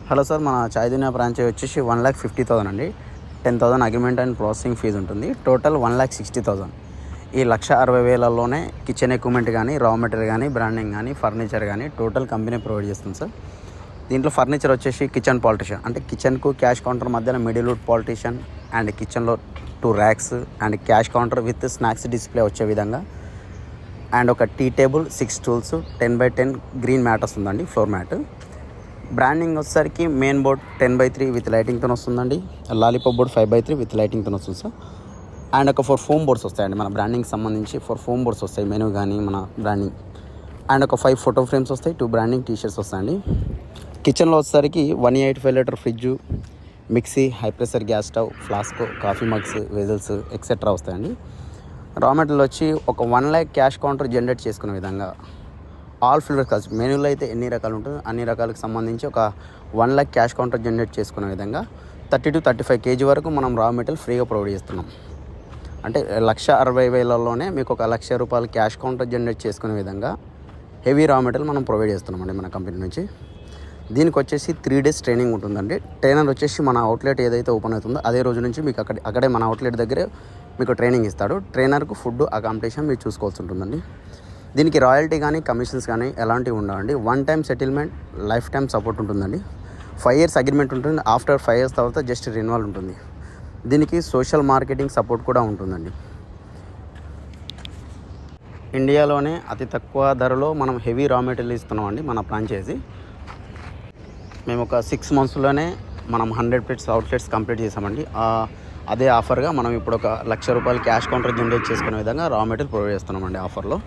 Hello sir, మన చాయ్ దునియా branch వచ్చేసి 1,50,000 అండి. 10,000 అగ్రిమెంట్ అండ్ ప్రాసెసింగ్ ఫీజు ఉంటుంది. టోటల్ 1,60,000. ఈ 1,60,000లోనే కిచెన్ ఎక్విప్మెంట్ కానీ, రా మెటీరియల్ కానీ, బ్రాండింగ్ కానీ, ఫర్నిచర్ కానీ టోటల్ కంపెనీ ప్రొవైడ్ చేస్తుంది సార్. దీంట్లో ఫర్నిచర్ వచ్చేసి కిచెన్ పార్టిషన్, అంటే కిచెన్కు క్యాష్ కౌంటర్ మధ్యన మిడిల్ వుడ్ పార్టిషన్ అండ్ కిచెన్లో 2 racks and cash counter with snacks display వచ్చే విధంగా అండ్ ఒక tea table, 6 stools, 10x10 green mat వస్తుందండి, ఫ్లోర్ మ్యాట్. బ్రాండింగ్ వచ్చేసరికి మెయిన్ బోర్డ్ 10x3 విత్ లైటింగ్తో వస్తుందండి. లాలీపాప్ బోర్డ్ 5x3 విత్ లైటింగ్తో వస్తుంది సార్. అండ్ ఒక 4 ఫోమ్ బోర్డ్స్ వస్తాయండి, మన బ్రాండింగ్ సంబంధించి 4 ఫోమ్ బోర్డ్స్ వస్తాయి, మెనూ కానీ మన బ్రాండింగ్. అండ్ ఒక 5 ఫోటో ఫ్రేమ్స్ వస్తాయి, 2 బ్రాండింగ్ టీషర్ట్స్ వస్తాయండి. కిచెన్లో వచ్చేసరికి 185 litre fridge, mixie, high pressure gas stove, flask, coffee mugs, vessels etcetera వస్తాయండి. రా మెటీరియల్ వచ్చి ఒక 1 lakh క్యాష్ కౌంటర్ జనరేట్ చేసుకునే విధంగా ఆల్ ఫ్లేవర్ కలిసి మెనూలో అయితే ఎన్ని రకాలు ఉంటుందో అన్ని రకాలకు సంబంధించి ఒక 1 lakh క్యాష్ కౌంటర్ జనరేట్ చేసుకునే విధంగా 30 to 35 kg వరకు మనం రా మెటీరియల్ ఫ్రీగా ప్రొవైడ్ చేస్తున్నాం. అంటే 1,60,000లోనే మీకు ఒక 1,00,000 రూపాయలు క్యాష్ కౌంటర్ జనరేట్ చేసుకునే విధంగా హెవీ రా మెటీరియల్ మనం ప్రొవైడ్ చేస్తున్నామండి మన కంపెనీ నుంచి. దీనికి వచ్చేసి 3 days ట్రైనింగ్ ఉంటుందండి. ట్రైనర్ వచ్చేసి మన అవుట్లెట్ ఏదైతే ఓపెన్ అవుతుందో అదే రోజు నుంచి మీకు అక్కడే మన అవుట్లెట్ దగ్గరే మీకు ట్రైనింగ్ ఇస్తాడు. ట్రైనర్కు ఫుడ్, అకామిడేషన్ మీరు చూసుకోవాల్సి ఉంటుందండి. దీనికి రాయల్టీ కానీ, కమిషన్స్ కానీ ఎలాంటివి ఉండవండి. 1 time settlement, life time support ఉంటుందండి. 5 years అగ్రిమెంట్ ఉంటుంది. ఆఫ్టర్ 5 years తర్వాత జస్ట్ రెన్యువల్ ఉంటుంది. దీనికి సోషల్ మార్కెటింగ్ సపోర్ట్ కూడా ఉంటుందండి. ఇండియాలోనే అతి తక్కువ ధరలో మనం హెవీ రా మెటీరియల్ ఇస్తున్నామండి మన ఫ్రాంచైజీ. మేము ఒక 6 monthsలోనే మనం 100 plates అవుట్లెట్స్ కంప్లీట్ చేసామండి. అదే ఆఫర్గా మనం ఇప్పుడు ఒక 1,00,000 రూపాయలు క్యాష్ కౌంటర్ జనరేట్ చేసుకునే విధంగా రా మెటీరియల్ ప్రొవైడ్ చేస్తున్నామండి ఆఫర్లో.